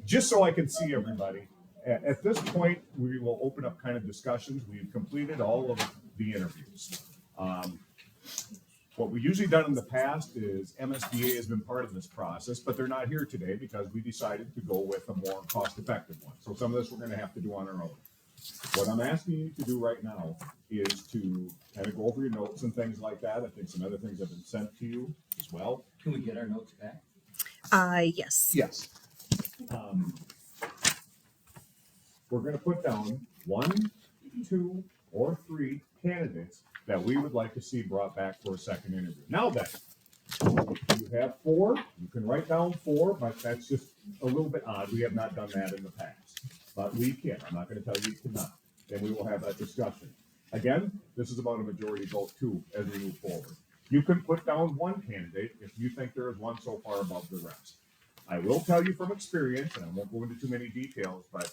just so I can see everybody. At this point, we will open up kind of discussions. We've completed all of the interviews. What we've usually done in the past is MSBA has been part of this process, but they're not here today because we decided to go with a more cost-effective one. So some of this we're going to have to do on our own. What I'm asking you to do right now is to kind of go over your notes and things like that. I think some other things have been sent to you as well. Can we get our notes back? Yes. Yes. We're going to put down 1, 2, or 3 candidates that we would like to see brought back for a second interview. Now then, you have 4. You can write down 4, but that's just a little bit odd. We have not done that in the past. But we can. I'm not going to tell you to not. Then we will have that discussion. Again, this is about a majority vote too as we move forward. You can put down 1 candidate if you think there is one so far above the rest. I will tell you from experience, and I won't go into too many details, but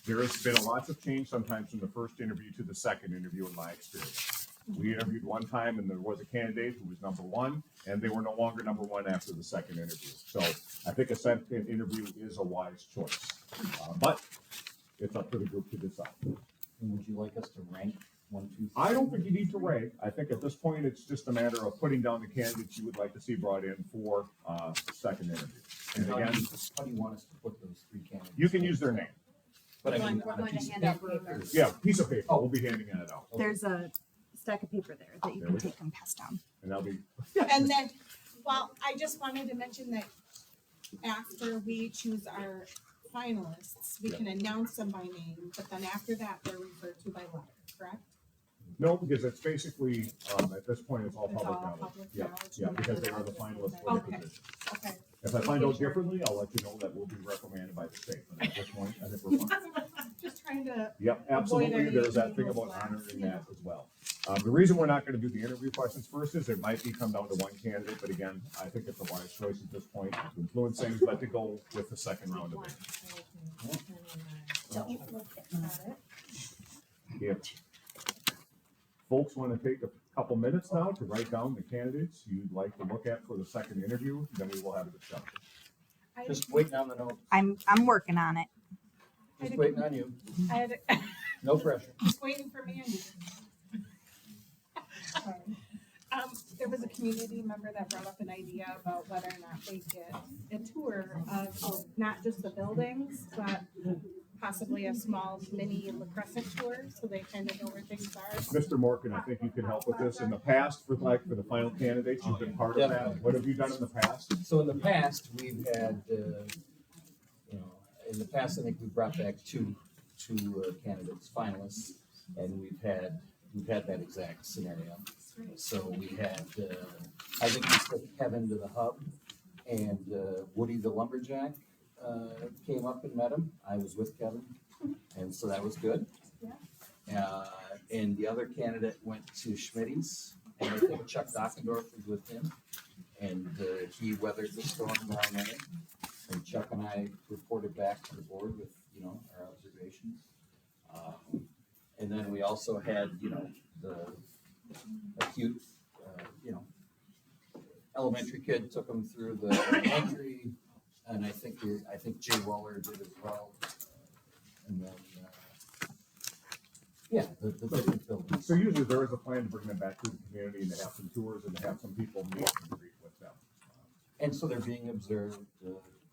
there has been lots of change sometimes from the first interview to the second interview in my experience. We interviewed one time and there was a candidate who was number 1 and they were no longer number 1 after the second interview. So I think a second interview is a wise choice, but it's up to the group to decide. And would you like us to rank 1, 2, 3? I don't think you need to rank. I think at this point, it's just a matter of putting down the candidates you would like to see brought in for the second interview. And How again, do you want us to put those 3 candidates? you can use their name. But I mean, We're on a going to piece of hand out paper, papers. Yeah, piece of paper. We'll be handing it out. There's a stack of paper there that you There can we go. take and pass down. And that'll be, And then, well, I just wanted to mention that after we choose our finalists, we can announce them by name, but then after that, they're referred to by letter, correct? no, because it's basically, at this point, it's all It's public all knowledge. public Yeah, knowledge, yeah, no because they matter are the what. finalists for the Okay. position. Okay. If I find out differently, I'll let you know that we'll be reprimanded by the state. But at this point, I think we're fine. Just trying to, Yep, Avoid absolutely. any There's that thing legal about flags, honoring yeah. that as well. The reason we're not going to do the interview questions first is it might come down to 1 candidate, but again, I think it's a wise choice at this point to influence things, but to go with the second round of it. If folks want to take a couple minutes now to write down the candidates you'd like to look at for the second interview, then we will have a discussion. I just waiting on the notes. I'm working on it. Just waiting on you. had, No pressure. just waiting for Mandy. There was a community member that brought up an idea about whether or not they get a tour of not just the buildings, but possibly a small mini La Crescent tour, so they kind of know where things are. Mr. Morgan, I think you could help with this. In the past, for the final candidates, you've been part of that. What have you done in the past? So in the past, we've had, in the past, I think we brought back two candidates, finalists, and we've had that exact scenario. So we had, I think we took Kevin to the hub, and Woody the lumberjack came up and met him. I was with Kevin, and so that was good. And the other candidate went to Schmitty's, and I think Chuck Dockendorf was with him, and he weathered the storm down there. And Chuck and I reported back to the board with, our observations. And then we also had, the acute, elementary kid took them through the elementary, and I think Jay Waller did as well. And then, the different buildings. So usually there is a plan to bring them back to the community and to have some tours and to have some people meet and greet with them. And so they're being observed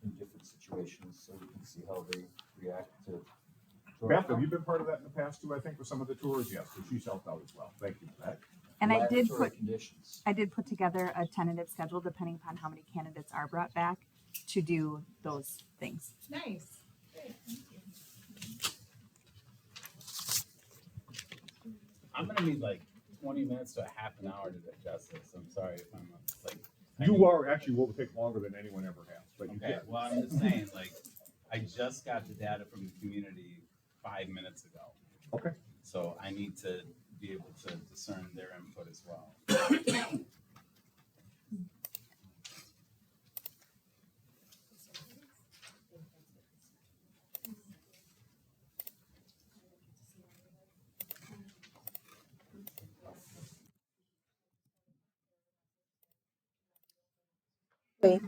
in different situations, so we can see how they react to. Beth, have you been part of that in the past too? I think with some of the tours, yes, so she's helped out as well. Thank you for that. And I did laboratory put conditions. together a tentative schedule depending upon how many candidates are brought back to do those things. Nice. Great, thank you. I'm gonna need like 20 minutes to a half an hour to digest this. I'm sorry if I'm like. You are actually will take longer than anyone ever has, but you Okay, can. well, I'm just saying, like, I just got the data from the community 5 minutes ago. Okay. So I need to be able to discern their input as well. Wait,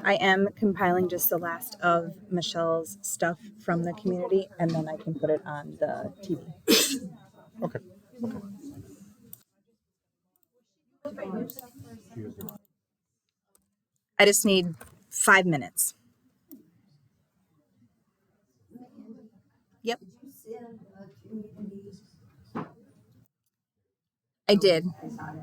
I am compiling just the last of Michelle's stuff from the community, and then I can put it on the TV. Okay. I just need 5 minutes. Yep. I did. I did.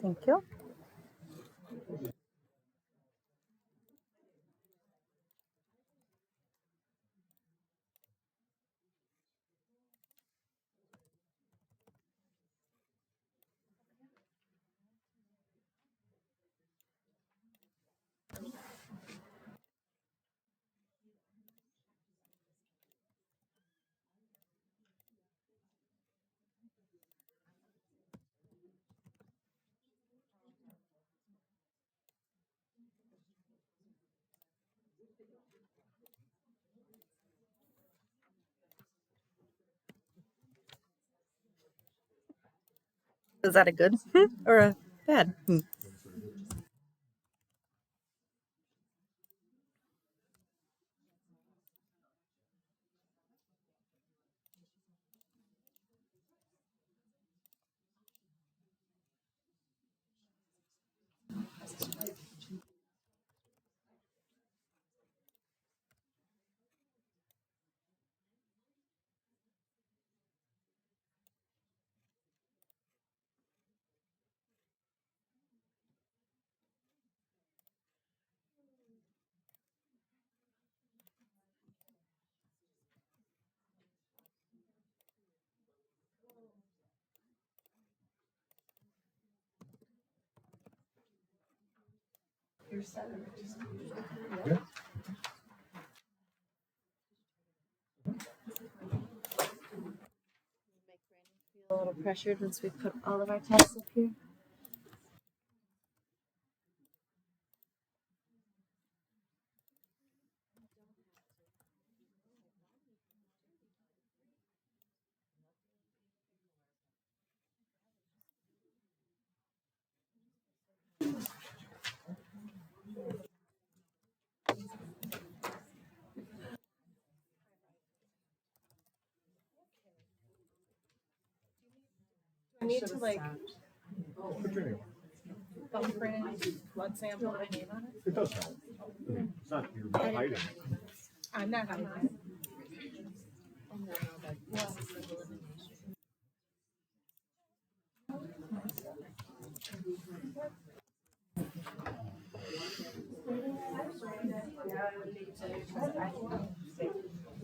Thank you. Is that a good or a bad? A little pressured once we put all of our tasks up here. I need to like What's your name? thumbprint, blood sample, my name on it. It does help. It's not, you're not hiding. I'm not hiding it.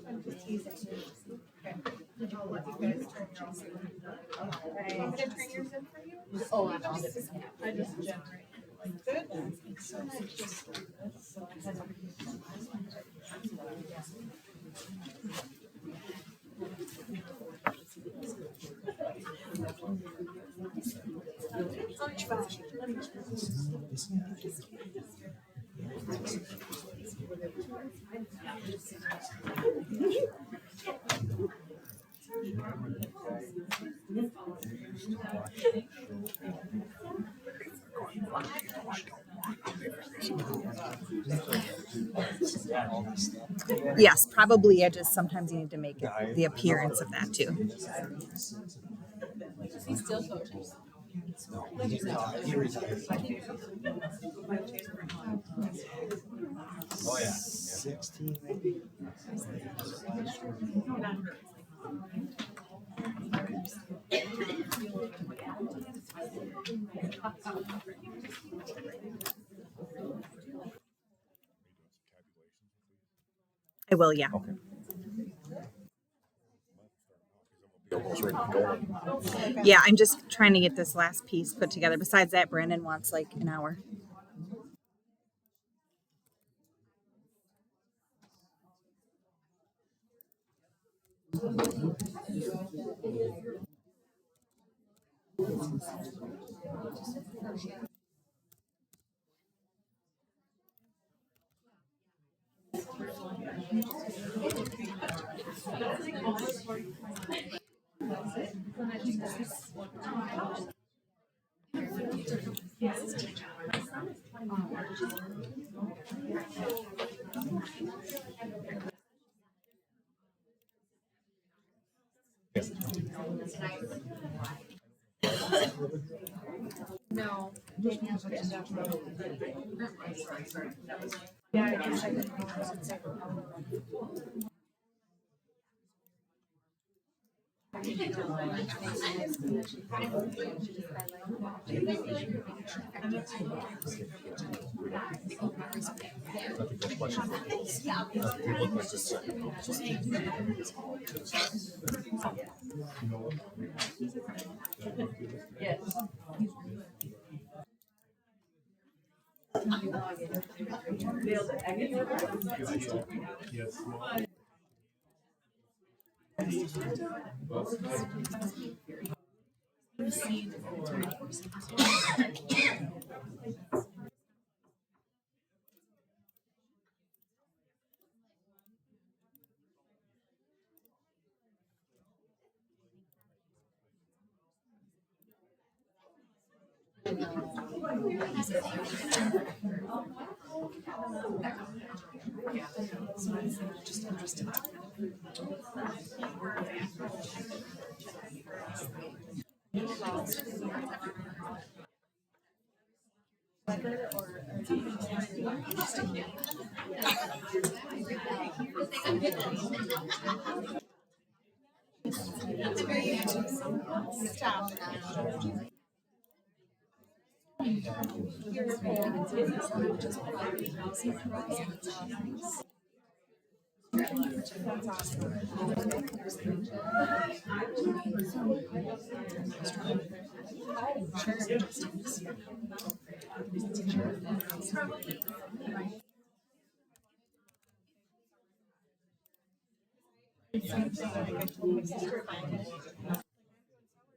I'm just teasing. Okay. I'll let you guys turn yours in. I'm gonna turn yours in for you. Oh, I just generate. Good. Yes, probably edges. Sometimes you need to make it the appearance of that too. Oh, yeah. 16. I will, yeah. Okay. Almost ready to go. Yeah, I'm just trying to get this last piece put together. Besides that, Brandon wants like an hour. No. Stop.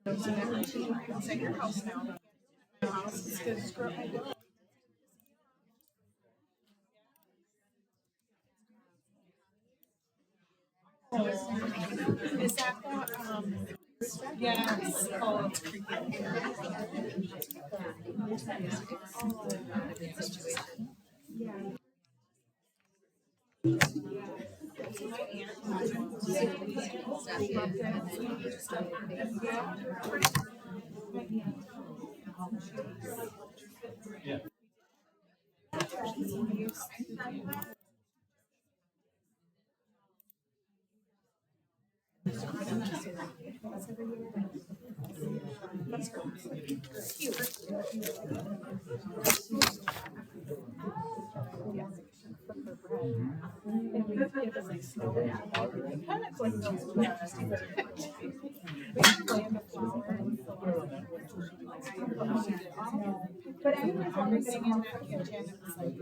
It's at your house now. My house is good. Screw it. Is that the, yes, oh, it's creepy. But anyways, I'm sitting in that kitchen, it's like,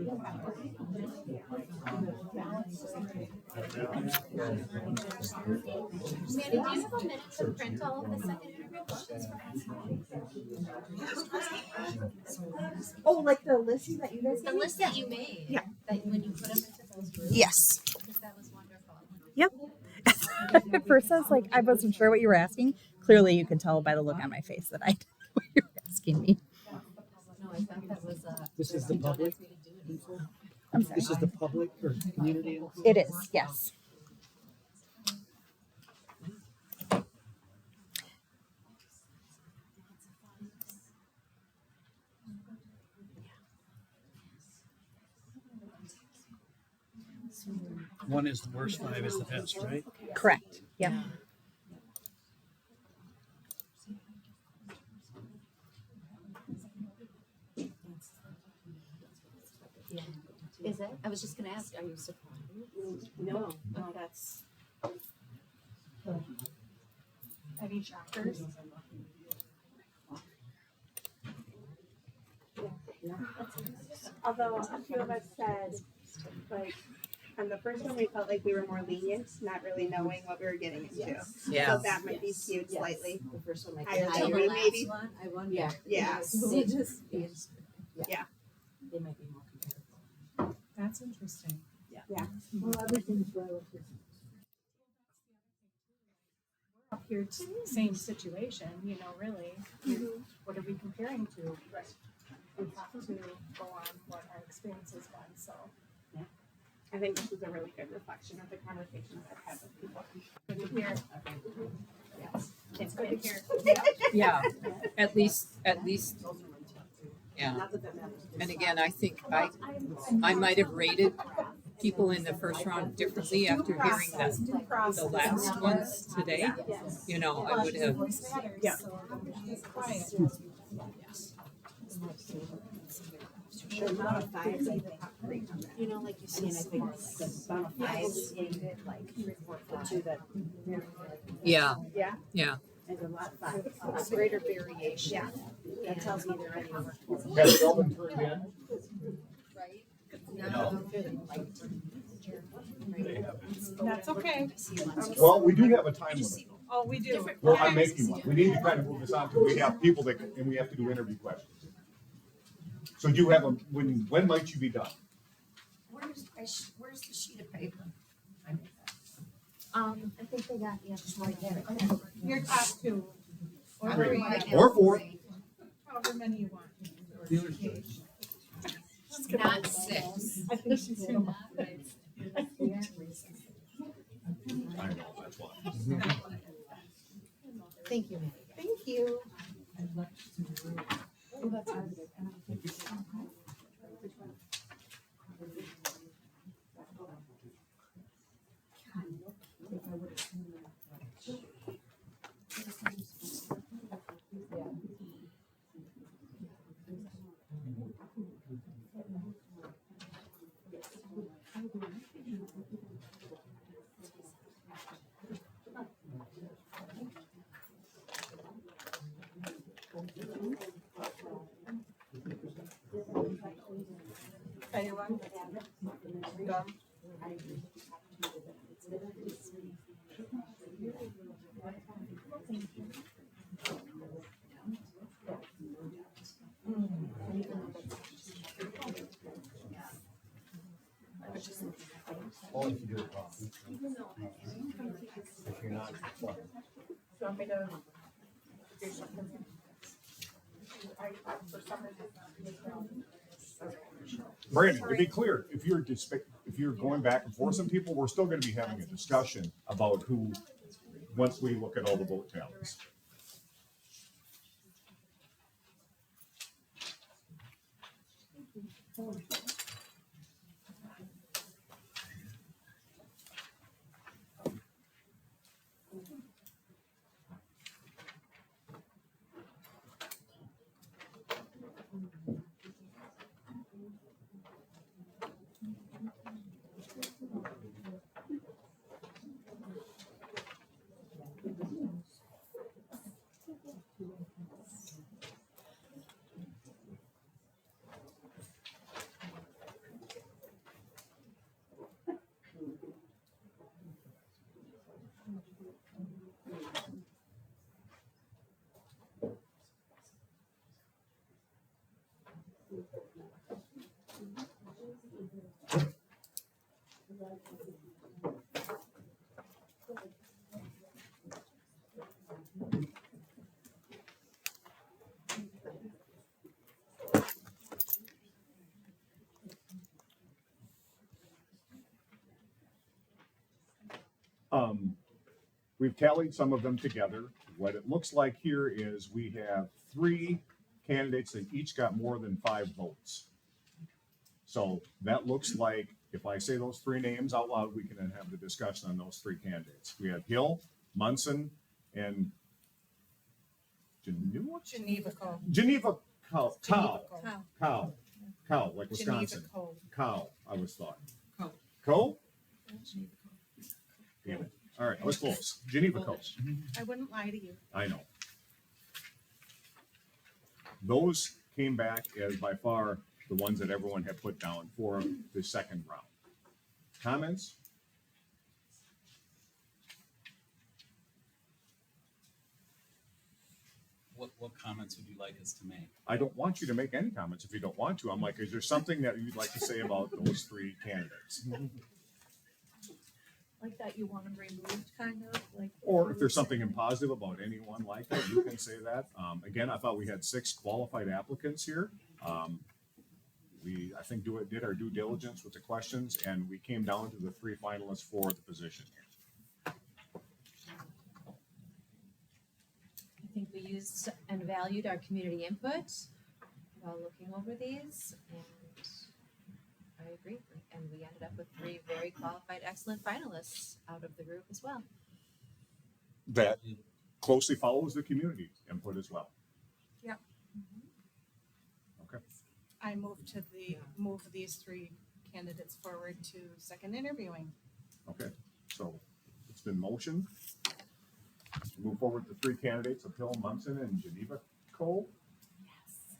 Manny, do you have a minute to print all of the second interview questions for us? Oh, like the list that you guys The list that you made. Yeah. That when you put them into those groups. Yes. Because that was wonderful. Yep. At first, I was like, I wasn't sure what you were asking. Clearly, you could tell by the look on my face that I didn't know what you were asking me. No, I thought that was This is the public. I'm sorry. This is the public or community. It is, yes. One is the worst, five is the best, right? Correct. Yep. Is it? I was just gonna ask, are you surprised? no, that's. Any shockers? Although a few of us said, like, on the first one, we felt like we were more lenient, not really knowing what we were getting into. Yeah. So that might be skewed slightly. The first one, like, Higher Until the than last maybe. one, I wonder. Yeah. Yeah. They just, Yeah. they might be more competitive. That's interesting. Well, everything's relative. Up here, same situation, you know, really, what are we comparing to? We have to go on what our experience has been, so. I think this is a really good reflection of the conversations I've had with people. Good to hear. It's good to hear. Yeah, at least, yeah. And again, I think I might have rated people in the first round differently after hearing the last ones today. You know, I would have, Yeah. Quiet. The amount of fives, I think, you know, like you see, and I think the amount of fives in like the two that yeah, Yeah. yeah. there's a lot of fives. Greater variation. Yeah. That tells me they're anywhere. Has Kelvin turned in? Right? That's okay. Well, we do have a time limit. Oh, we do. Well, I'm making one. We need to kind of move this on because we have people that, and we have to do interview questions. So do you have a, when might you be done? Where's the sheet of paper? I think they got, yeah, just right there. Your top two, or Three. three, Or four. however many you want. Not six. I think she's too much. I know, that's why. Thank you, Manny. Thank you. Anyone? Done? Only if you do it wrong. If you're not. Do you want me to do something? For some reason. Brandon, to be clear, if you're going back and forth some people, we're still gonna be having a discussion about who, once we look at all the vote tallies. We've tallied some of them together. What it looks like here is we have 3 candidates that each got more than 5 votes. So that looks like, if I say those 3 names out loud, we can then have the discussion on those 3 candidates. We have Hill, Munson, and Geneva Cole. Geneva Cow, Geneva Cole. like Geneva Wisconsin. Cole. Cow, I was thought. Coe. Coe? Damn it. All right, I was close. Geneva Coe. I wouldn't lie to you. I know. Those came back as by far the ones that everyone had put down for the second round. Comments? What comments would you like us to make? I don't want you to make any comments if you don't want to. I'm like, is there something that you'd like to say about those 3 candidates? Like that you want them removed, kind of, like. Or if there's something positive about anyone like that, you can say that. Again, I thought we had 6 qualified applicants here. We, I think, did our due diligence with the questions, and we came down to the 3 finalists for the position. I think we used and valued our community input while looking over these, and I agree. And we ended up with 3 very qualified, excellent finalists out of the group as well. That closely follows the community input as well. Yep. Okay. I move these 3 candidates forward to second interviewing. Okay, so it's been motioned. Move forward to 3 candidates of Hill, Munson, and Geneva Cole. Yes.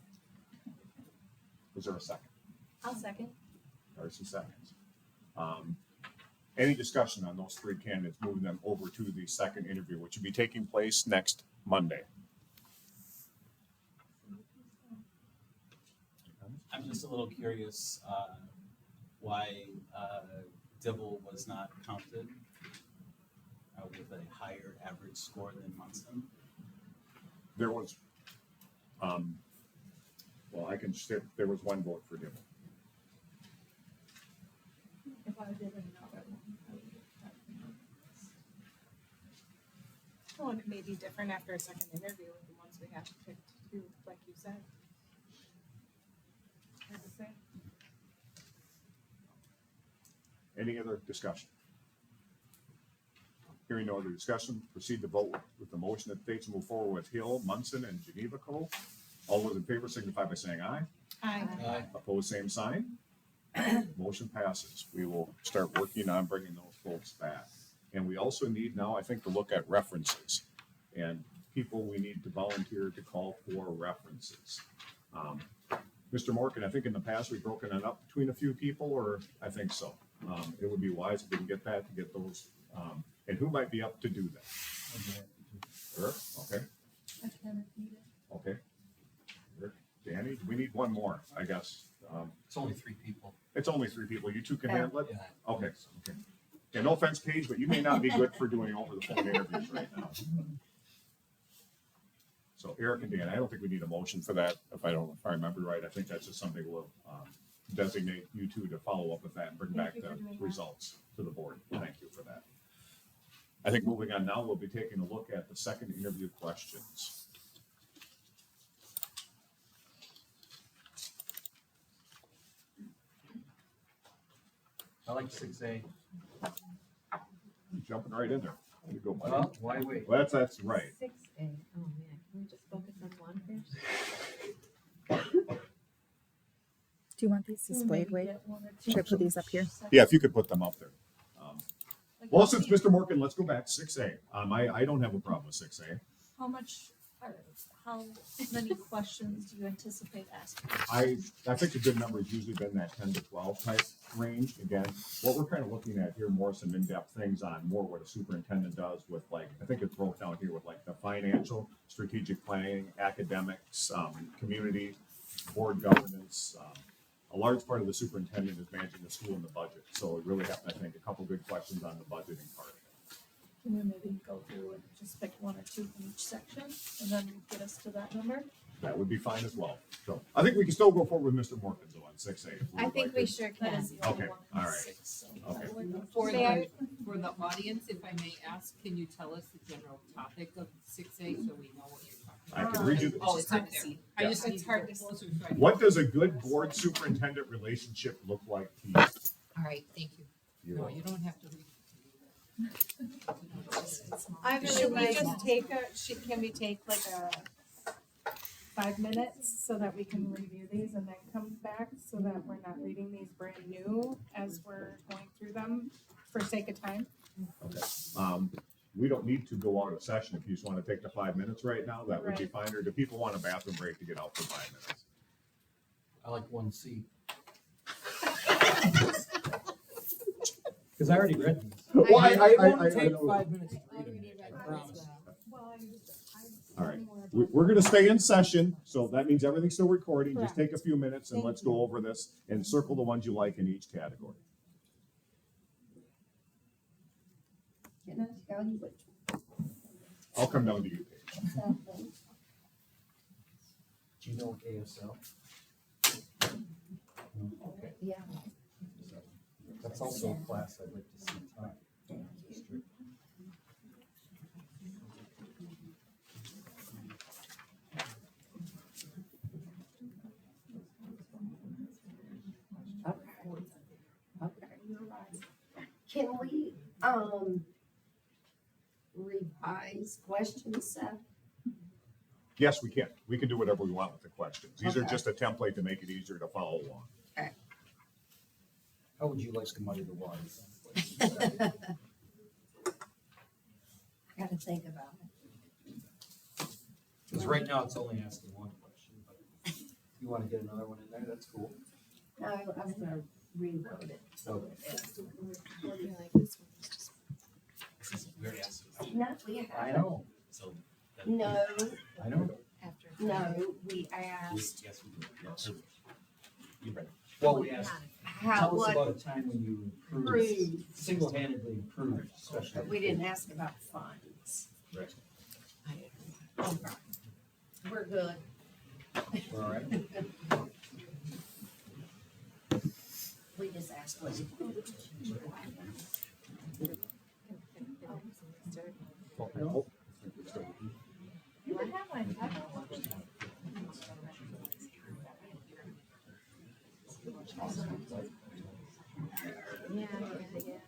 Was there a second? I'll second. Darcy seconds. Any discussion on those 3 candidates, moving them over to the second interview, which will be taking place next Monday? I'm just a little curious why Dibble was not counted with a higher average score than Munson. There was, well, I can say there was 1 vote for Dibble. If I did another one, I would have Well, and it may be different after a second interview with the ones we have picked too, like you said. Hard to say. Any other discussion? Hearing no other discussion, proceed to vote with the motion that states move forward with Hill, Munson, and Geneva Cole. All those in favor signify by saying aye. Aye. Opposed, same sign. Motion passes. We will start working on bringing those folks back. And we also need now, I think, to look at references and people we need to volunteer to call for references. Mr. Morgan, I think in the past we've broken it up between a few people, or I think so. It would be wise if we can get that, to get those, and who might be up to do that? Eric, okay, I kind of need it. okay. Eric, Danny, we need 1 more, I guess. It's only 3 people. It's only 3 people. You 2 can handle it? Yeah. Okay, okay. Yeah, no offense, Paige, but you may not be good for doing over the phone interviews right now. So Eric and Dan, I don't think we need a motion for that. If I remember right, I think that's just something we'll designate you 2 to follow up with that and bring back Thank you the for doing that. results to the board. Thank you for that. I think moving on now, we'll be taking a look at the second interview questions. I like 6A. Jumping right in there. There you go, buddy. Well, why wait? Well, that's right. 6A. Oh, man. Can we just focus on one first? Do you want these displayed? Wait, should I put these up here? Yeah, if you could put them up there. Well, since Mr. Morgan, let's go back, 6A. I don't have a problem with 6A. How how many questions do you anticipate asking? I think a good number has usually been that 10 to 12 type range. Again, what we're kind of looking at here, more some in-depth things on more what a superintendent does with, like, I think it's broke down here with like the financial, strategic planning, academics, community, board governance. A large part of the superintendent is managing the school and the budget, so we really have, I think, a couple good questions on the budgeting part of it. Can we maybe go through and just pick one or two from each section and then get us to that number? That would be fine as well. So I think we can still go forward with Mr. Morkins though on 6A. if I would think like we to. sure That can. is the only Okay, one all from right. 6, so Okay. that would- For May I- for the audience, if I may ask, can you tell us the general topic of 6A so we know what you're talking I about? can read you. Oh, it's hard to see. I just It's need to hard go to see. closer so I can- What does a good board superintendent relationship look like to you? All right, thank you. You No, know, you don't have to read. I should we just take can we take like a 5 minutes so that we can review these and then come back so that we're not reading these brand new as we're going through them for sake of time? We don't need to go out of session. If you just want to take the 5 minutes right now, that would be fine. Or do people want a bathroom break to get out for 5 minutes? I like 1C. Cause I already read these. Well, It won't take know. 5 minutes to read them, I promise. All right, we're gonna stay in session, so that means everything's still recording. Just take a few minutes and let's go over this and circle the ones you like in each category. Can I tell you which I'll come down to you, Paige. one? Do you know ASL? Okay, Yeah. that's also a class I'd like to see taught. District. Okay. Can we, revise question set? Yes, we can. We can do whatever we want with the questions. These are Okay. just a template to make it easier to follow along. How would you like to muddy the waters? Gotta think about it. Because right now it's only asking one question, but if you want to get another one in there, that's cool. No, I'm gonna reword it. Okay. We already asked about No, we I haven't. know, so that- No, I know. After. no, we asked Yes, we did. Yes. You read it. Well, we asked, how, tell us what about a time when you improved, improved, single-handedly improved special. but we didn't ask about funds. Right. Okay. We're good. All right. We just asked what. You would have mine. I don't want it. Yeah, yeah.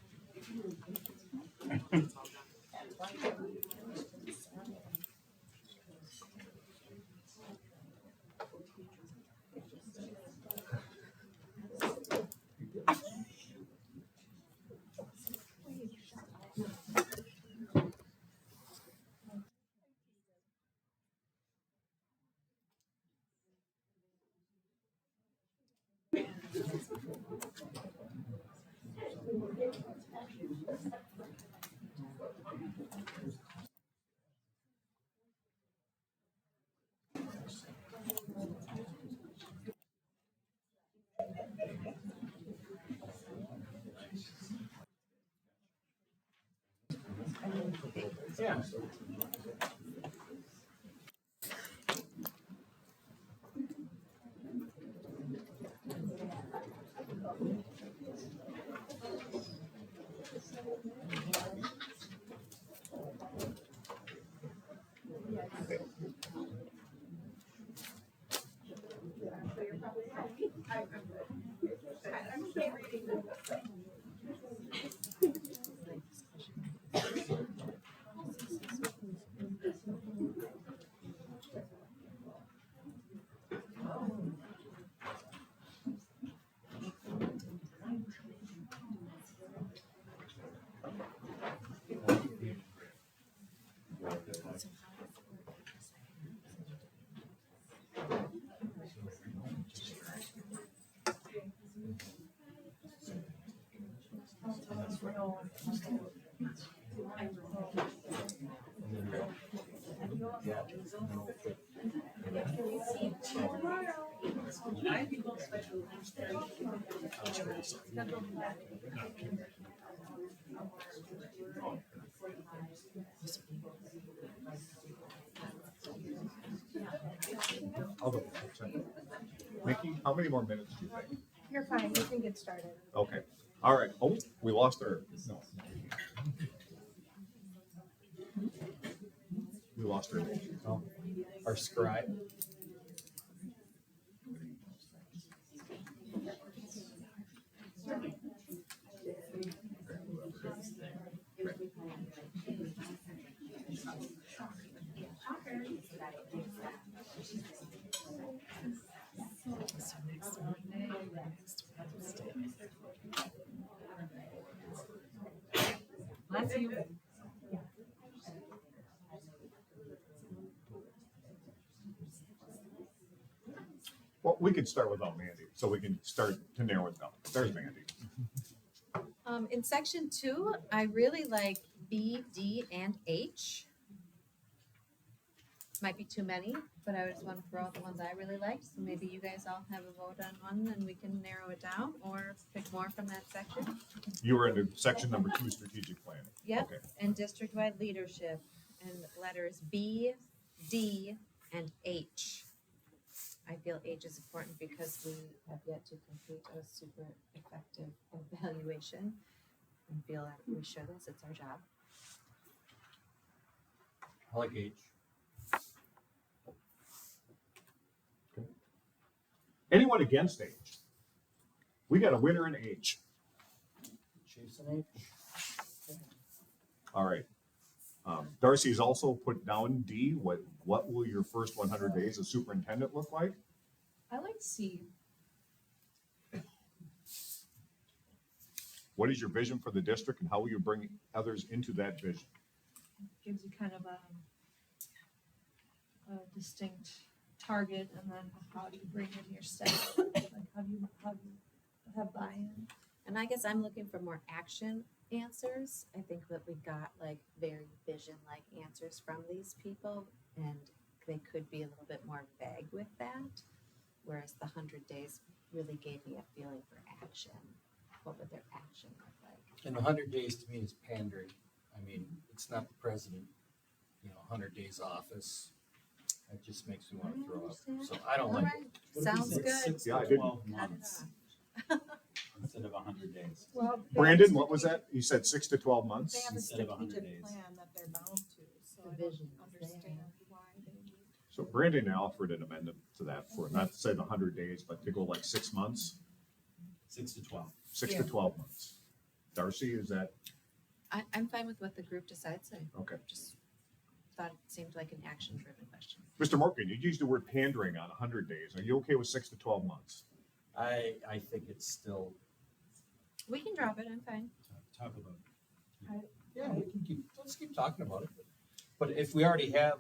Yeah. I'll go. Mickey, how many more minutes do you think? You're fine, you can get started. Okay, all right. Oh, we lost our, no. We lost our, Our scribe. well, we could start without Mandy, so we can start to narrow it down. There's Mandy. In section 2, I really like B, D, and H. Might be too many, but I just want to throw out the ones I really liked. So maybe you guys all have a vote on one and we can narrow it down or pick more from that section. You were in section number 2, strategic planning. Yep, Okay. and district-wide leadership, and letters B, D, and H. I feel H is important because we have yet to complete a super effective evaluation and feel that we should, as it's our job. I like H. Anyone against H? We got a winner in H. Chiefs and H. All right. Darcy's also put down D. What will your first 100 days as superintendent look like? I like C. What is your vision for the district and how will you bring others into that vision? Gives you kind of a distinct target, and then how do you bring in your staff? Like how do you have buy-in? And I guess I'm looking for more action answers. I think that we got like very vision-like answers from these people, and they could be a little bit more vague with that. Whereas the 100 days really gave me a feeling for action. What would their action look like? And the 100 days to me is pandering. I mean, it's not the president, 100 days office. That just makes me want to throw up. So I don't like it. Sounds good. 6 Yeah, I to didn't- 12 months instead of 100 days. Well, they have a Brandon, what was strategic- that? You said 6 to 12 They months? have a Instead of 100 strategic days. plan that they're bound to, so The I vision don't is there. understand why they need. So Brandon offered an amendment to that for, not to say the 100 days, but to go like 6 months, 6 to 12. 6 to 12 months. Darcy, is that, I'm fine with what the group decides. I okay. just thought it seemed like an action-driven question. Mr. Morgan, you used the word pandering on 100 days. Are you okay with 6 to 12 months? I think it's still, We can drop it, I'm fine. Talk about yeah, let's keep talking about it. But if we already have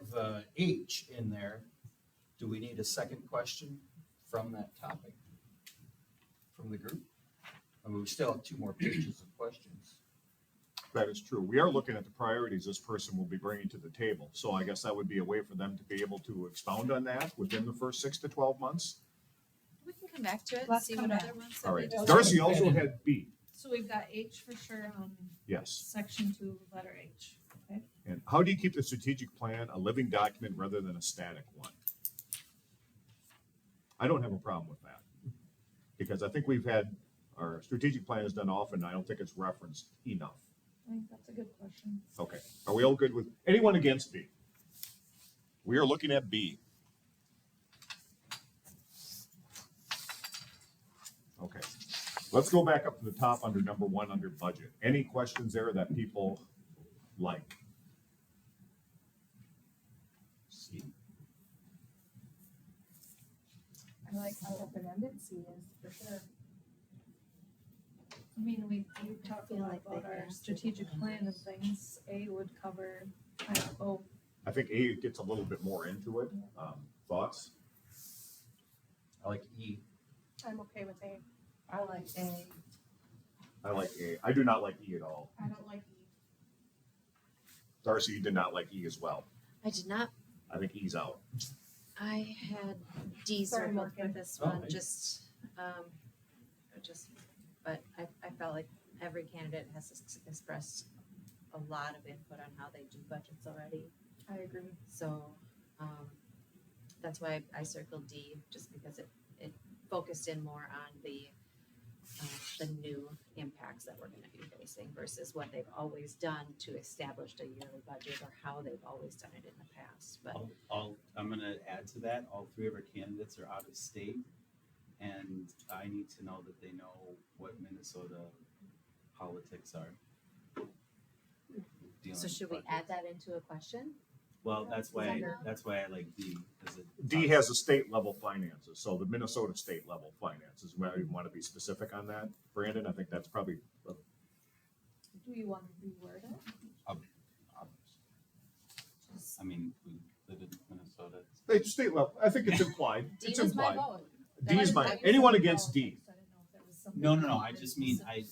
H in there, do we need a second question from that topic? From the group? I mean, we still have 2 more pages of questions. That is true. We are looking at the priorities this person will be bringing to the table. So I guess that would be a way for them to be able to expound on that within the first 6 to 12 months. We can come back to it and Let's see come what back. other ones. All that we right. just- Darcy also had B. So we've got H for sure on Yes. section 2, letter H. Okay. And how do you keep the strategic plan a living document rather than a static one? I don't have a problem with that. Because I think we've had, our strategic plan is done often. I don't think it's referenced enough. I think that's a good question. Okay. Are we all good with, anyone against B? We are looking at B. Okay. Let's go back up to the top under number 1 under budget. Any questions there that people like? See? I like how open-ended C is, for sure. I mean, we talked a feel lot like about they our asked strategic plan and things. A would cover kind of both. I think A gets a little bit more into it. Thoughts? I like E. I'm okay with A. I like A. I like A. I do not like E at all. I don't like E. Darcy, you did not like E as well. I did not, I think E's out. I had D Sorry, circled for Morgan. this Oh, one, hey. just, but I felt like every candidate has expressed a lot of input on how they do budgets already. I agree. So, that's why I circled D, just because it focused in more on the new impacts that we're gonna be facing versus what they've always done to establish a yearly budget or how they've always done it in the past, but. I'm gonna add to that, all three of our candidates are out of state. And I need to know that they know what Minnesota politics are. Dealing So should we with add budgets. that into a question? Well, that's why I like D, because it. D has a state level finances, so the Minnesota state level finances. Whether you want to be specific on that, Brandon, I think that's probably. Do you want to reword it? I mean, we live in Minnesota. It's state level. I think it's implied. D It's was my implied. vote. D is mine. Anyone against D? No, I just mean, I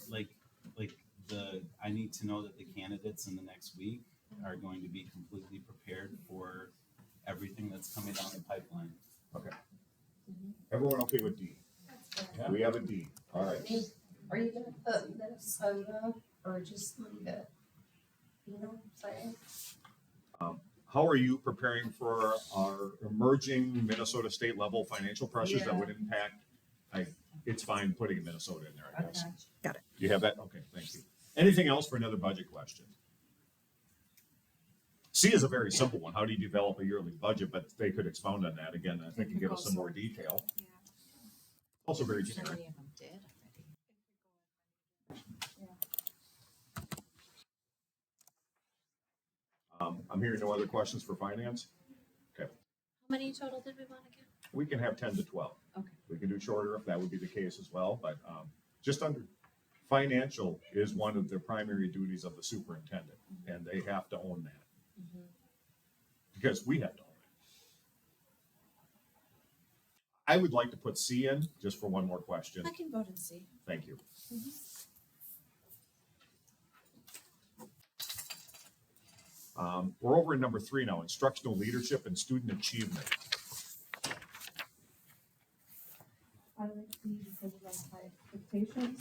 need to know that the candidates in the next week are going to be completely prepared for everything that's coming down the pipeline. Okay. Everyone okay with D? We have a D. All right. Are you gonna put Minnesota or just leave it? You know what I'm saying? How are you preparing for our emerging Minnesota state level financial pressures that would impact? It's fine putting Minnesota in there, I guess. Got it. You have that? Okay, thank you. Anything else for another budget question? C is a very simple one. How do you develop a yearly budget? But they could expound on that again, I think, and give us some more detail. Also very So generic. many of them did already. I'm hearing no other questions for finance. How many total did we want again? We can have 10 to 12. Okay. We can do shorter if that would be the case as well, but just under, financial is one of the primary duties of the superintendent, and they have to own that. Because we have to own it. I would like to put C in, just for one more question. I can vote and see. Thank you. We're over in number 3 now, instructional leadership and student achievement. I like D because of the high expectations.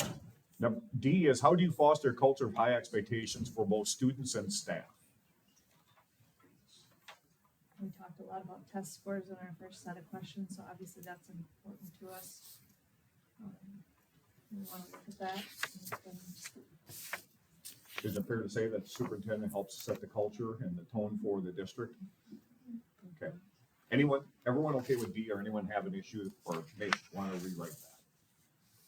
Now, D is how do you foster a culture of high expectations for both students and staff? We talked a lot about test scores in our first set of questions, so obviously that's important to us. We want to look at that. Is it fair to say that the superintendent helps set the culture and the tone for the district? Okay. Everyone okay with D, or anyone have an issue or may want to rewrite that?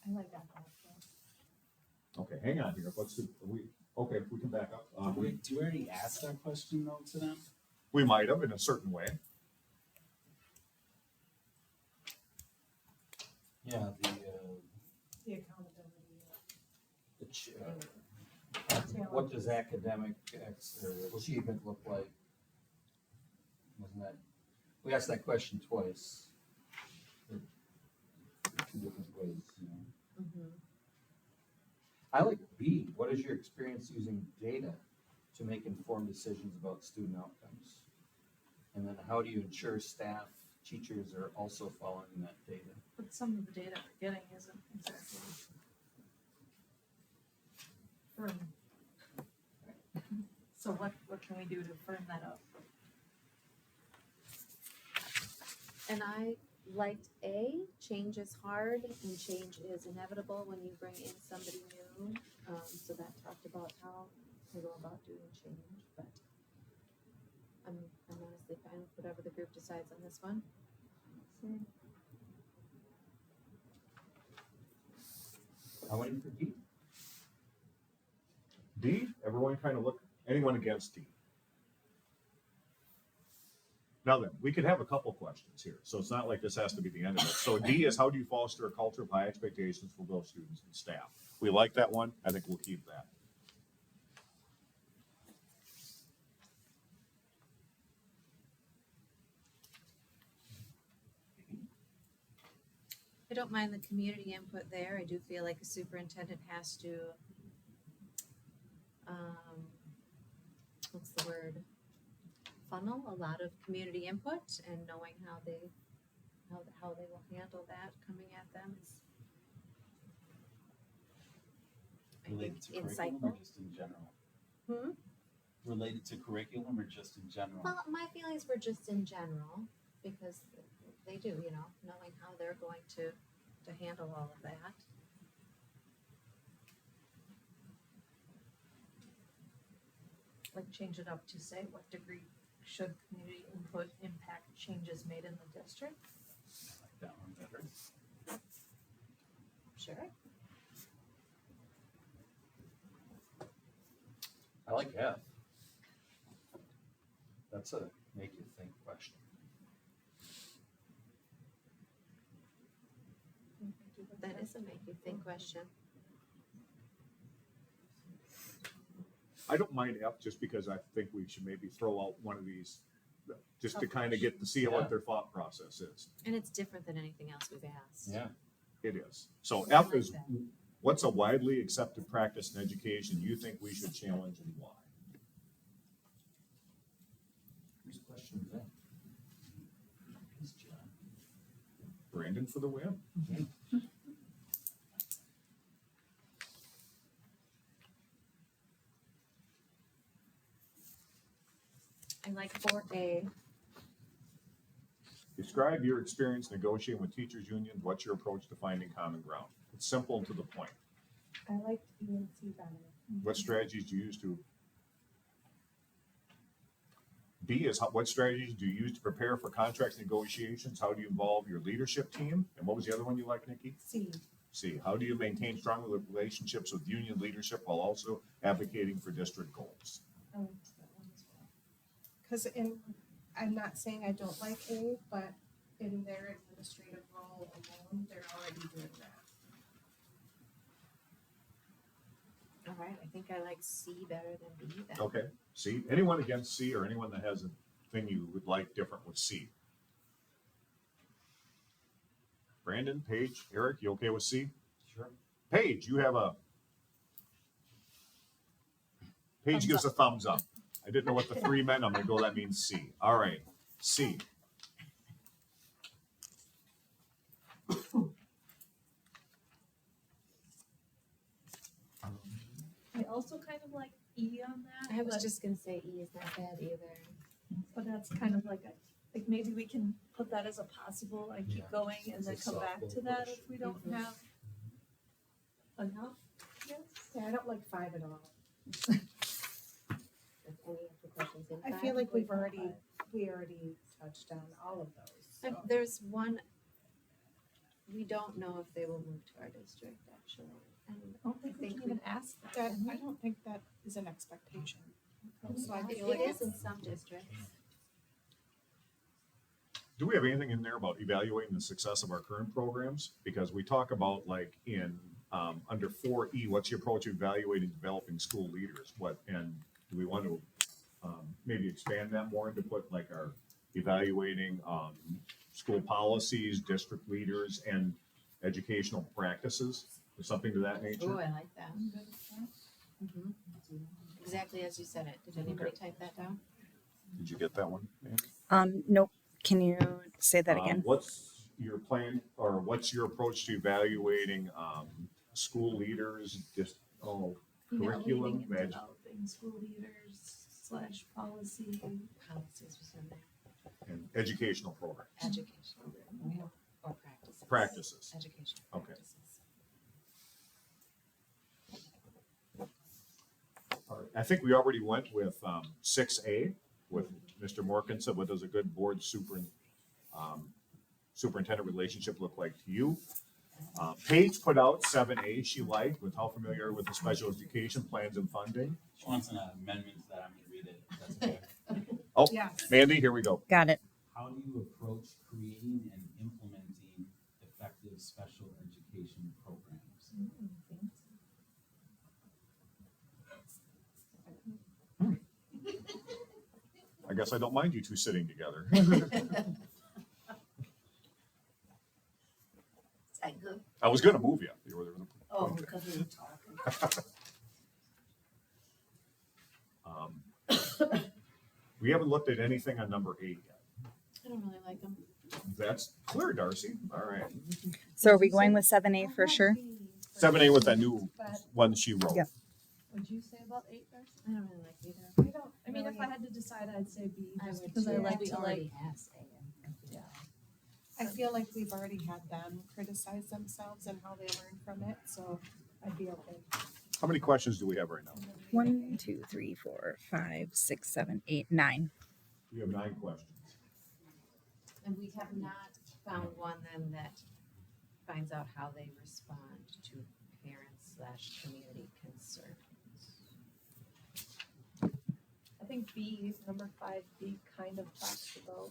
I like that also. Okay, hang on here. Let's see. We can back up. Do we already ask our question though to them? We might have in a certain way. Yeah, The accountability. what does academic achievement look like? Wasn't that, we asked that question twice. For two different ways, you know. I like B. What is your experience using data to make informed decisions about student outcomes? And then how do you ensure staff, teachers are also following that data? But some of the data we're getting isn't exactly firm. So what can we do to firm that up? And I liked A, change is hard and change is inevitable when you bring in somebody new. So that talked about how to go about doing change, but I'm honestly fine with whatever the group decides on this one. I'm waiting for D. D, everyone kind of look, anyone against D? Now then, we could have a couple questions here, so it's not like this has to be the end of it. So D is how do you foster a culture of high expectations for both students and staff? We like that one. I think we'll keep that. I don't mind the community input there. I do feel like a superintendent has to, what's the word? funnel a lot of community input, and knowing how they will handle that coming at them is, I think, Related to curriculum insightful. or just in general? Hmm? Related to curriculum or just in general? Well, my feelings were just in general, because they do, knowing how they're going to handle all of that. Like change it up to say, what degree should community input impact changes made in the district? I like that one better. Sure. I like F. That's a make you think question. That is a make you think question. I don't mind F just because I think we should maybe throw out one of these, just to kind of get to see what their thought process is. And it's different than anything else we've asked. Yeah. It is. So F is, what's a widely accepted practice in education you think we should challenge and why? Whose question is that? It's John. Brandon for the win. I like 4A. Describe your experience negotiating with teachers' unions. What's your approach to finding common ground? It's simple and to the point. I liked E and C better. What strategies do you use to? B is what strategies do you use to prepare for contract negotiations? How do you involve your leadership team? And what was the other one you liked, Nikki? C. C. How do you maintain strong relationships with union leadership while also advocating for district goals? I liked that one as well. Because I'm not saying I don't like A, but in their administrative role alone, they're already doing that. All right, I think I like C better than B then. Okay. C. Anyone against C or anyone that has a thing you would like different with C? Brandon, Paige, Eric, you okay with C? Sure. Paige, you have a. Paige gives a thumbs up. I didn't know what the three meant. I'm gonna go, that means C. All right, C. I also kind of like E on that. I was but- just gonna say E is not bad either. But that's kind of like like maybe we can put that as a possible and keep Yeah. going and then It's a come back softball to that push. if we don't have enough. Yes. Yeah, I don't like 5 at all. If any of the questions in I five, feel like we we already touched on all of those. So. There's one, we don't know if they will move to our district, actually. And I don't think we can even ask that. That, can we? I don't think that is an expectation. So I it feel like is in some districts. Do we have anything in there about evaluating the success of our current programs? Because we talk about like in, under 4E, what's your approach to evaluating developing school leaders? And do we want to, maybe expand that more into put like our evaluating, school policies, district leaders and educational practices or something to that nature? Oh, I like that. Mhm. Exactly as you said it. Did anybody type that down? Did you get that one? Ann? Nope. Can you say that again? What's your plan or what's your approach to evaluating, school leaders, just, curriculum, Leading and developing school leaders / policy. Policies was in there. and educational programs? Educational or practices. Practices. Educational Okay. practices. All right. I think we already went with 6A with Mr. Morkinson. What does a good board superintendent relationship look like to you? Paige put out 7A she liked with how familiar with the special education plans and funding. She wants an amendment to that. I'm gonna read it. If that's okay. Oh, Yes. Mandy, here we go. Got it. How do you approach creating and implementing effective special education programs? I guess I don't mind you two sitting together. Is that good? I was gonna move you. You were- Oh, because we were talking. We haven't looked at anything on number 8 yet. I don't really like them. That's clear, Darcy. All right. So are we going with 7A for sure? 7A with that new one she wrote. Yep. Would you say about 8, Darcy? I don't really like either. I don't, I mean, if I had to decide, I'd say B, just because I like to like. I feel like we've already had them criticize themselves and how they learn from it, so I'd be okay. How many questions do we have right now? 1, 2, 3, 4, 5, 6, 7, 8, 9. We have 9 questions. And we have not found one then that finds out how they respond to parents/community concerns. I think B, number 5B, kind of talks about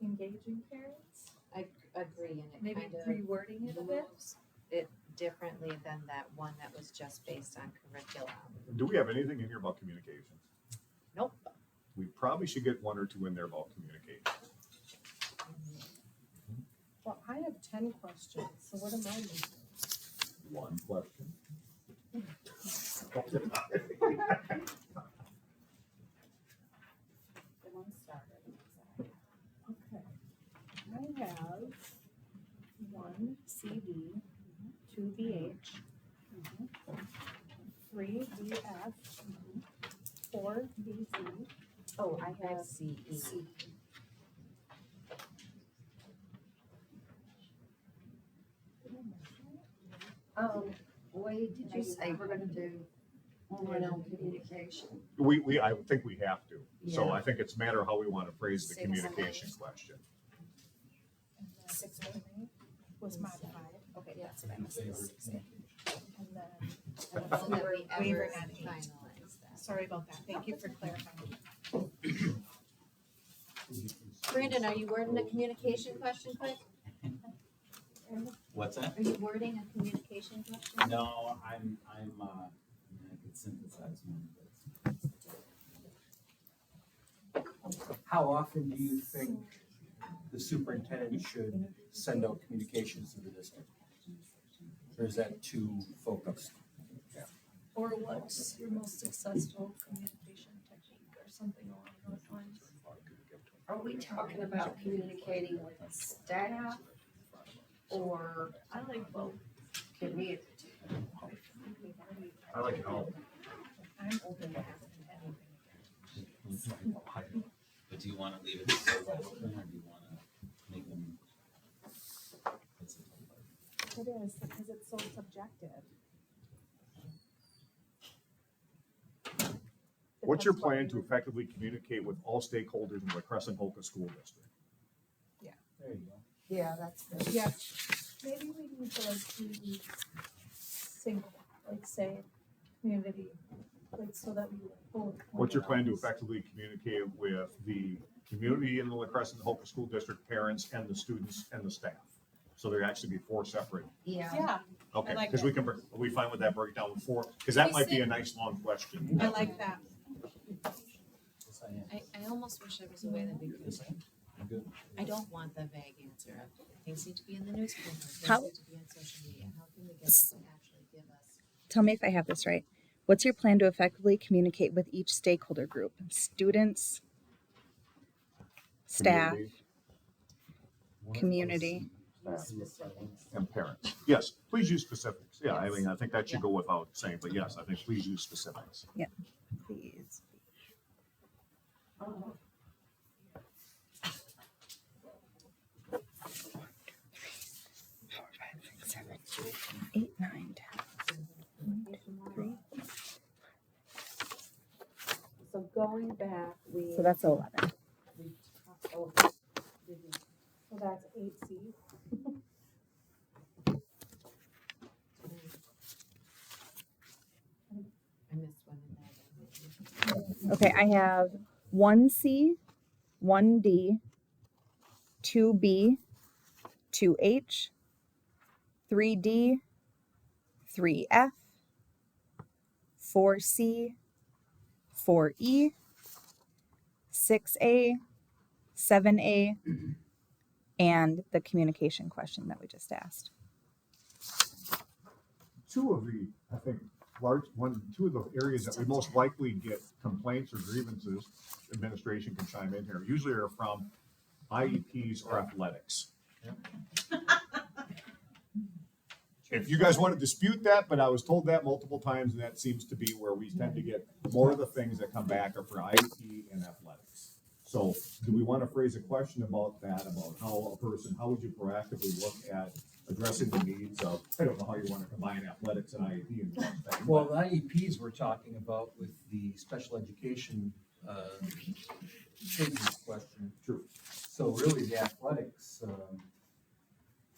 engaging parents. I agree, and it Maybe kind of rewording it a bit. moves it differently than that one that was just based on curriculum. Do we have anything in here about communication? Nope. We probably should get 1 or 2 in there about communication. Well, I have 10 questions, so what am I missing? 1 question. Get one started. Okay. I have 1 CD, 2 VH, 3 VF, 4 VC. Oh, I have CE. Wade, did you say we're gonna do one on communication? I think we have to. So Yeah. I think it's a matter of how we want to phrase the 6A. communication question. 6A was modified. Okay, that's what I missed. 6A. And then, I don't know that we ever wavering on 8. finalized that. Sorry about that. Thank you for clarifying. Brandon, are you wording a communication question quick? What's that? Are you wording a communication question? No, I'm, I could synthesize one, but. How often do you think the superintendent should send out communications to the district? Or is that too focused? Or what's your most successful communication technique or something along those lines? Are we talking about communicating with staff or I like both. community? I like it all. I'm open to anything. But do you wanna leave it so wide open, or do you wanna make them? It is, because it's so subjective. What's your plan to effectively communicate with all stakeholders in the Crescent Holka School District? There you go. Yeah, that's good. Yeah, Maybe we need to like do single, like say, community, like so that we both. What's your plan to effectively communicate with the community in the La Crescent Holka School District, parents and the students and the staff? So there actually be 4 separate. Yeah. yeah, Okay, like because it. we can, are we fine with that breakdown with 4? Because that might be a nice long question. I like that. Yes, I am. I almost wish there was a way that we could, Yes, I'm good. I don't want the vague answer of things need to be in the newspaper, things How- need to be on social media. How can we get them to actually give us? Tell me if I have this right. What's your plan to effectively communicate with each stakeholder group? Students, staff, community. And parents. Yes, please use specifics. Yeah, I mean, I think that should go without saying, but yes, I think please use specifics. Please. Eight, 9, 10. So going back, we. So that's 11. So that's 8C. I missed one in there. Okay, I have 1C, 1D, 2B, 2H, 3D, 3F, 4C, 4E, 6A, 7A, and the communication question that we just asked. 2 of the, I think, 2 of the areas that we most likely get complaints or grievances administration can chime in here, usually are from IEPs or athletics. If you guys want to dispute that, but I was told that multiple times, and that seems to be where we tend to get more of the things that come back are for IEP and athletics. So do we want to phrase a question about that, about how would you proactively look at addressing the needs of, I don't know how you want to combine athletics and IEP and things. Well, the IEPs we're talking about with the special education, kids question. True. So really the athletics,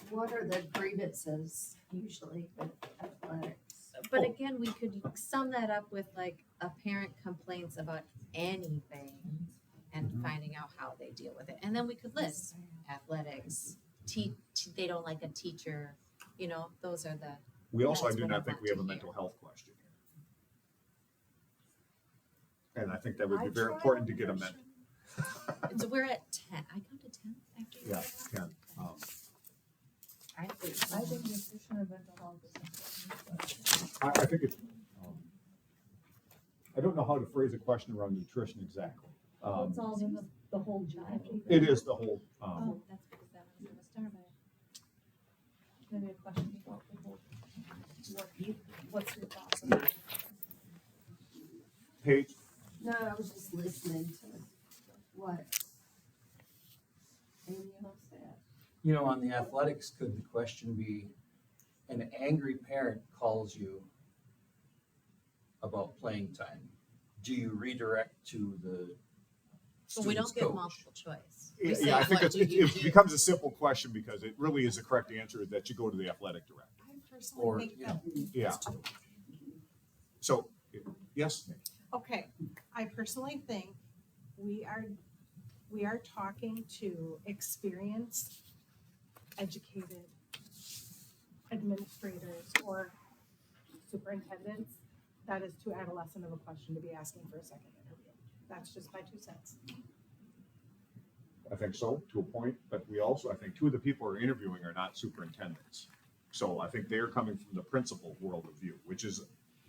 What are the grievances usually with athletics? But again, we could sum that up with like a parent complains about anything and finding out how they deal with it. And then we could list athletics, they don't like a teacher, you know, those are the. We also, I That's do what not I think want we have to a hear. mental health question here. And I think that would be I very tried important to on get a nutrition. mental. So we're at 10. I come to 10 after you. Yeah, Ken. I think. I think nutrition and mental health is important. I think it's, I don't know how to phrase a question around nutrition exactly. It's all in the whole child. It is the whole, Oh, that's because that was gonna start by. Maybe a question about the whole, what's your thoughts on it? Paige, No, I was just listening to what Amy else said. you know, on the athletics, could the question be, an angry parent calls you about playing time? Do you redirect to the But we student's don't get coach? multiple choice. We say, yeah, I think what it's, do you it do? becomes a simple question because it really is the correct answer is that you go to the athletic director. I personally Or, think you that, Yeah. So, yes, Nick? okay, I personally think we are talking to experienced, educated administrators or superintendents. That is too adolescent of a question to be asking for a second interview. That's just my 2 cents. I think so, to a point, but we also, I think two of the people we're interviewing are not superintendents. So I think they're coming from the principal world of view, which is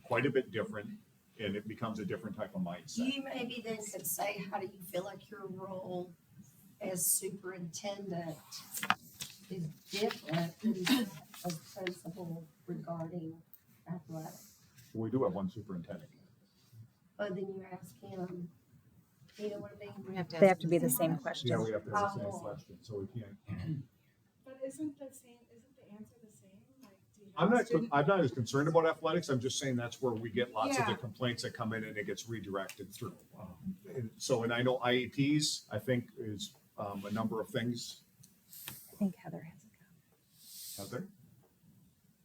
quite a bit different, and it becomes a different type of mindset. You maybe then could say, how do you feel like your role as superintendent is different than that of principal regarding athletics? We do have one superintendent. But then you ask him, you know what I mean? We have to They ask have to be the them. same question. Yeah, we have to have the same Oh. question, so we can't. But isn't the answer the same? Like, do you I'm have a not, student? I'm not as concerned about athletics, I'm just saying that's where we get lots of the Yeah. complaints that come in and it gets redirected through. And I know IEPs, I think is, a number of things. I think Heather has a comment. Heather?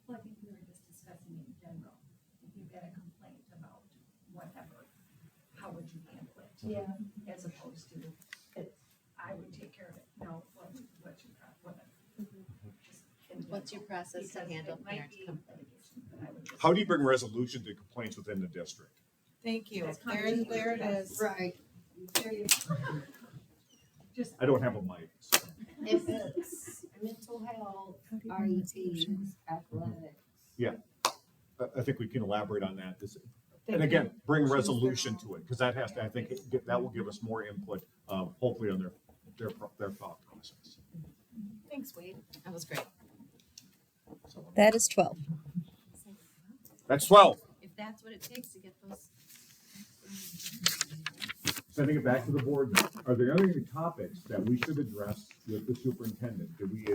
Well, I think we were just discussing in general, if you get a complaint about whatever, how would you handle it? Yeah. As opposed to, I would take care of it, no, what's your, whatever. Just in What's your general, process to because handle it might parent be complaints? litigation, but I would just- How do you bring resolution to complaints within the district? Thank you. That's There it is. Right. There you go. Just, I don't have a mic. So. If it's mental health, IEPs, athletics. I think we can elaborate on that. And Thank again, you. bring resolution to it, because that has to, I think, that will give us more input, hopefully on their thought process. Thanks, Wade. That was great. That is 12. That's 12. If that's what it takes to get those. Sending it back to the board. Are there any topics that we should address with the superintendent? Do we,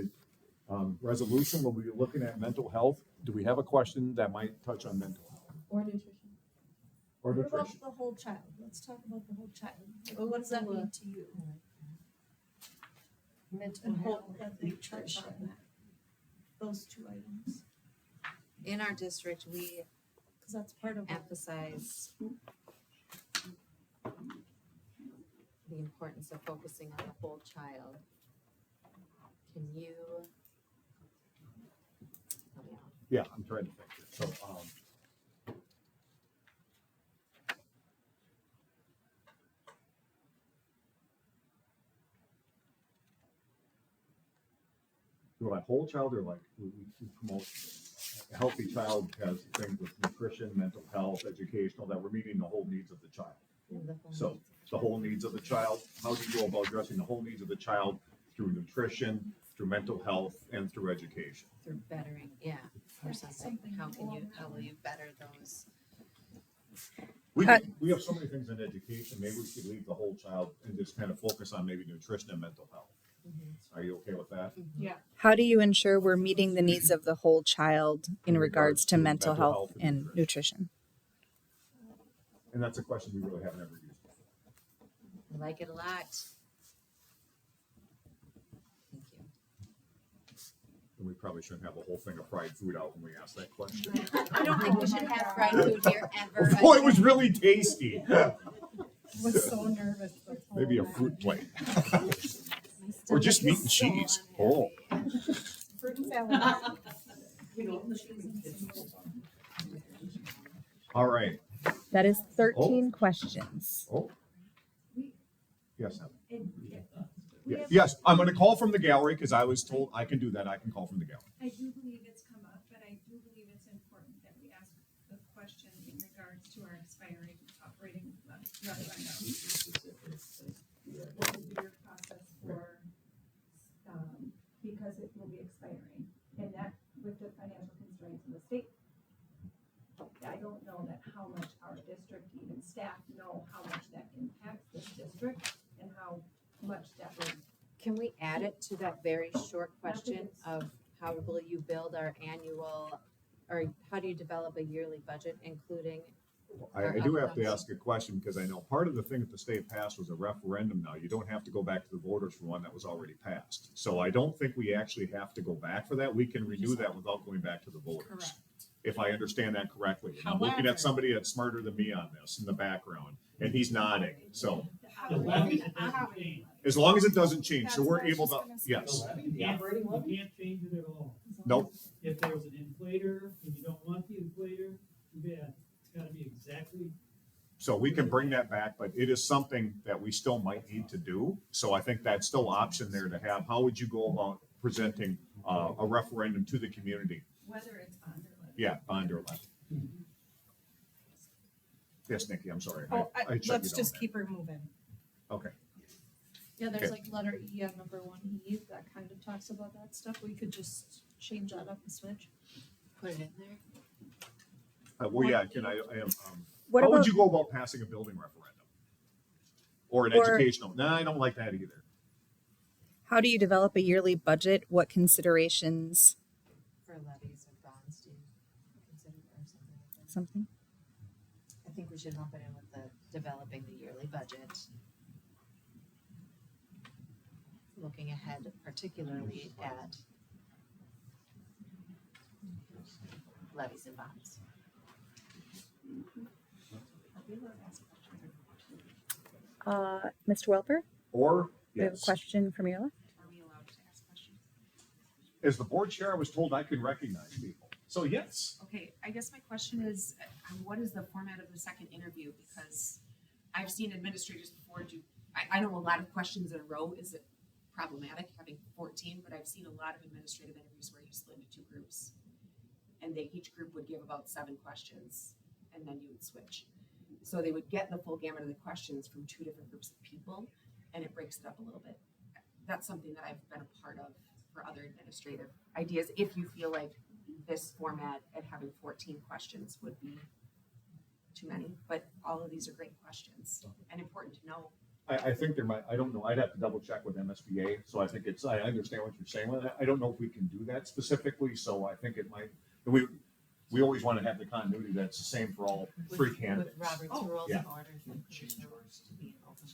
resolution, will we be looking at mental health? Do we have a question that might touch on mental health Or nutrition. or What about nutrition? the whole child? Let's talk about the whole child. Well, what does that mean to you? Mental And health, whole, that they touch nutrition. on that. Those 2 items, In our district, we because that's part of what emphasize the importance of focusing on the whole child. Can you? help me out? Yeah, I'm trying to think here. So, do like whole child or like we promote a healthy child has things with nutrition, mental health, educational, that we're meeting the whole needs of the child. The whole So, needs of the whole needs of the child? How do you go about addressing the whole needs of the child through nutrition, through mental health, and through education? Through bettering, yeah, or something. How will you better those? We have so many things in education, maybe we should leave the whole child and just kind of focus on maybe nutrition and mental health. Are you okay with that? Yeah. How do you ensure we're meeting the needs of the whole child in regards to mental health and nutrition? And that's a question we really haven't ever used before. I like it a lot. Thank you. And we probably shouldn't have a whole thing of fried food out when we ask that question. I don't think we should have fried food here ever. Oh, it was really tasty. I was so nervous. Maybe a fruit plate. Or just meat and cheese. Oh. Fruit and salad. All right. That is 13 questions. Oh. Yes, Heather. Yes, I'm going to call from the gallery because I was told I can do that. I can call from the gallery. I do believe it's come up, but I do believe it's important that we ask the question in regards to our expiring operating referendum. What will be your process for, because it will be expiring, and that with the financial constraints in the state, I don't know that how much our district, even staff, know how much that impacts this district and how much that would. Can we add it to that very short question of how will you build our annual, or how do you develop a yearly budget, including? I do have to ask a question because I know part of the thing that the state passed was a referendum now. You don't have to go back to the voters for one that was already passed. So I don't think we actually have to go back for that. We can renew that without going back to the voters. Correct. If I understand that correctly. And I'm looking at somebody that's smarter than me on this in the background, and he's nodding. So as long as it doesn't change, so we're able to, yes. You can't change it at all. Nope. If there's an inflator and you don't want the inflator, too bad. It's gotta be exactly. So we can bring that back, but it is something that we still might need to do. So I think that's still option there to have. How would you go about presenting a referendum to the community? Whether it's bond or levy. Yeah, bond or levy. Yes, Nikki, I'm sorry. Oh, I shut let's you down just there. keep her moving. Okay. Yeah, there's Okay. like letter E on number 1E that kind of talks about that stuff. We could just change that up and switch. Put it in there. Well, yeah, can I am, What how would about- you go about passing a building referendum? Or an educational? No, I don't like that either. How do you develop a yearly budget? What considerations? For levies or bonds, do you consider or something like that? Something? I think we should lump it in with the developing the yearly budget. Looking ahead particularly at levies and bonds. Mr. Welper, Or, we have a yes, question from your left. Are we allowed to ask questions? as the board chair, I was told I could recognize people. So yes, Okay, I guess my question is, what is the format of the second interview? Because I've seen administrators before do, I know a lot of questions in a row is problematic, having 14, but I've seen a lot of administrative interviews where you split into two groups. And they, each group would give about 7 questions, and then you would switch. So they would get the full gamut of the questions from 2 different groups of people, and it breaks it up a little bit. That's something that I've been a part of for other administrative ideas, if you feel like this format and having 14 questions would be too many, but all of these are great questions and important to know. I think there might, I don't know, I'd have to double check with MSBA. So I think it's, I understand what you're saying with that. I don't know if we can do that specifically. So I think it might, we always want to have the continuity that's the same for all 3 candidates. With Robert's rules yeah. and orders and Commissioner rules to be open.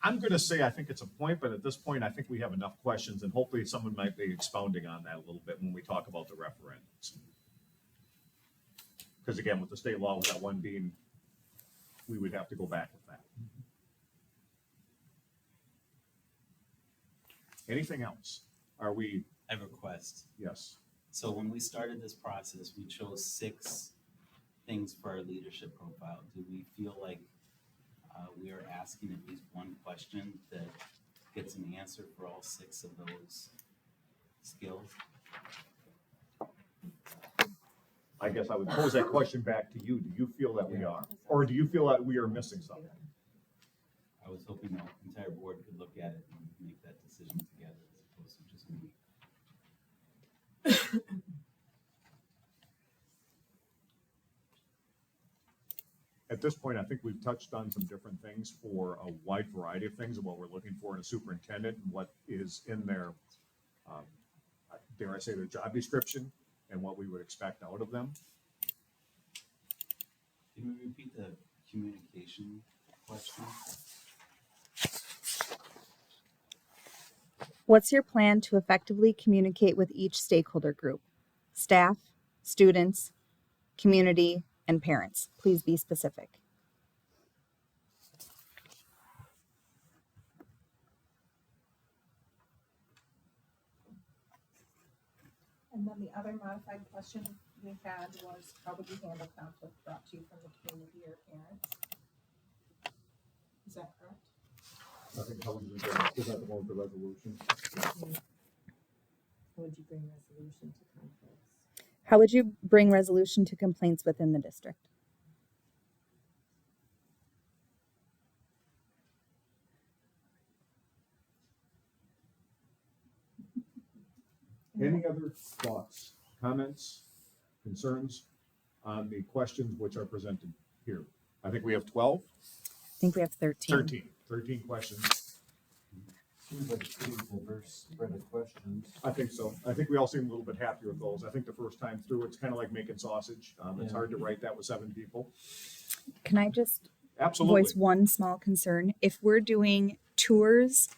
I'm going to say I think it's a point, but at this point, I think we have enough questions, and hopefully someone might be expounding on that a little bit when we talk about the referendums. Because again, with the state law, with that one being, we would have to go back with that. Anything else? Are we? I have a request. Yes. So when we started this process, we chose 6 things for our leadership profile. Do we feel like we are asking at least one question that gets an answer for all 6 of those skills? I guess I would pose that question back to you. Do you feel that we are? Or do you feel that we are missing something? I was hoping the entire board could look at it and make that decision together as opposed to just me. At this point, I think we've touched on some different things for a wide variety of things of what we're looking for in a superintendent and what is in their, dare I say, their job description and what we would expect out of them. Can we repeat the communication question? What's your plan to effectively communicate with each stakeholder group? Staff, students, community, and parents. Please be specific. And then the other modified question we had was, how would you handle conflict brought to you from the community or parents? Is that correct? I think how would you do is that the one with the resolution? How would you bring resolution to conflicts? How would you bring resolution to complaints within the district? Any other thoughts, comments, concerns on the questions which are presented here? I think we have 12. I think we have 13. 13 questions. Seems like a pretty diverse spread of questions. I think so. I think we all seem a little bit happier with those. I think the first time through, it's kind of like making sausage. It's hard to write that with 7 people. Can I just Absolutely. voice one small concern? If we're doing tours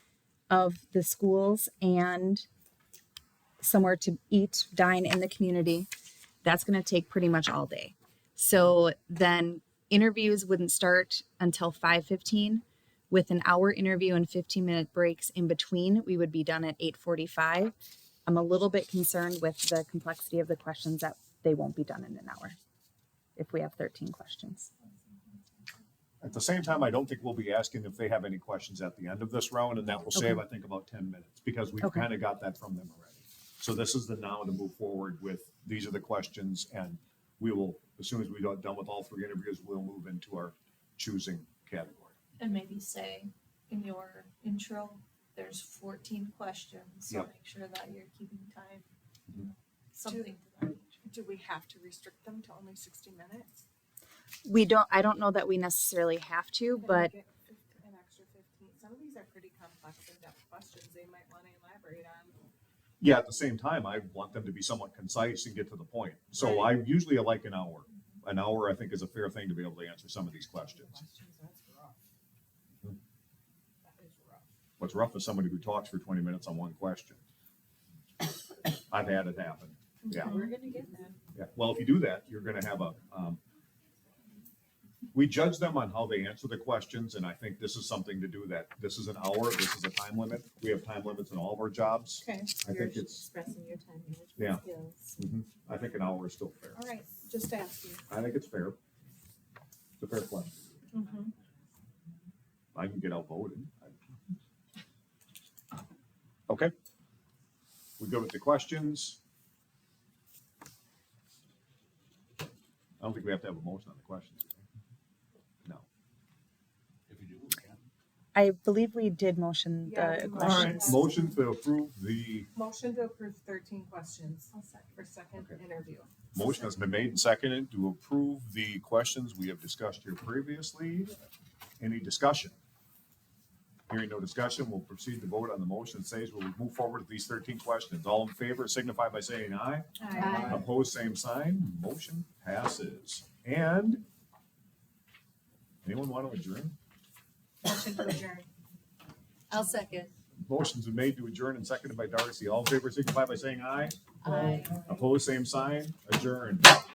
of the schools and somewhere to eat, dine in the community, that's going to take pretty much all day. So then interviews wouldn't start until 5:15. With an hour interview and 15-minute breaks in between, we would be done at 8:45. I'm a little bit concerned with the complexity of the questions that they won't be done in an hour if we have 13 questions. At the same time, I don't think we'll be asking if they have any questions at the end of this round, and that will save, I think, about 10 minutes because we've kind of got that from them already. So this is the now to move forward with, these are the questions, and we will, as soon as we got done with all 3 interviews, we'll move into our choosing category. And maybe say in your intro, there's 14 questions, so Yep. make sure that you're keeping time. Mhm. Something to that. Do we have to restrict them to only 60 minutes? I don't know that we necessarily have to, Can we but get an extra 15? Some of these are pretty complex in-depth questions they might want to elaborate on. Yeah, at the same time, I want them to be somewhat concise and get to the point. So I usually like an hour. An hour, I think, is a fair thing to be able to answer some of these questions. That's rough. That is rough. What's rough is somebody who talks for 20 minutes on one question. I've had it happen. Yeah. We're gonna get that. Yeah. Well, if you do that, you're going to have a, we judge them on how they answer the questions. And I think this is something to do that. This is an hour. This is a time limit. We have time limits in all of our jobs. Okay. I think it's, Expressing your time management Yeah. skills. I think an hour is still fair. All right, just ask you. I think it's fair. It's a fair question. Mm-hmm. I can get outvoted. Okay. We go with the questions. I don't think we have to have a motion on the questions. No. If you do, we can. I believe we did motion Yeah, the we All right, questions. motion to approve the, Motion to approve 13 questions for second Okay. interview. motion has been made and seconded to approve the questions we have discussed here previously. Any discussion? Hearing no discussion, we'll proceed to vote on the motion. It says we'll move forward with these 13 questions. All in favor signify by saying aye. Aye. Opposed, same sign. Motion passes. And anyone want to adjourn? Motion to adjourn. I'll second. Motion's been made to adjourn and seconded by Darcy. All in favor signify by saying aye. Aye. Opposed, same sign. Adjourned.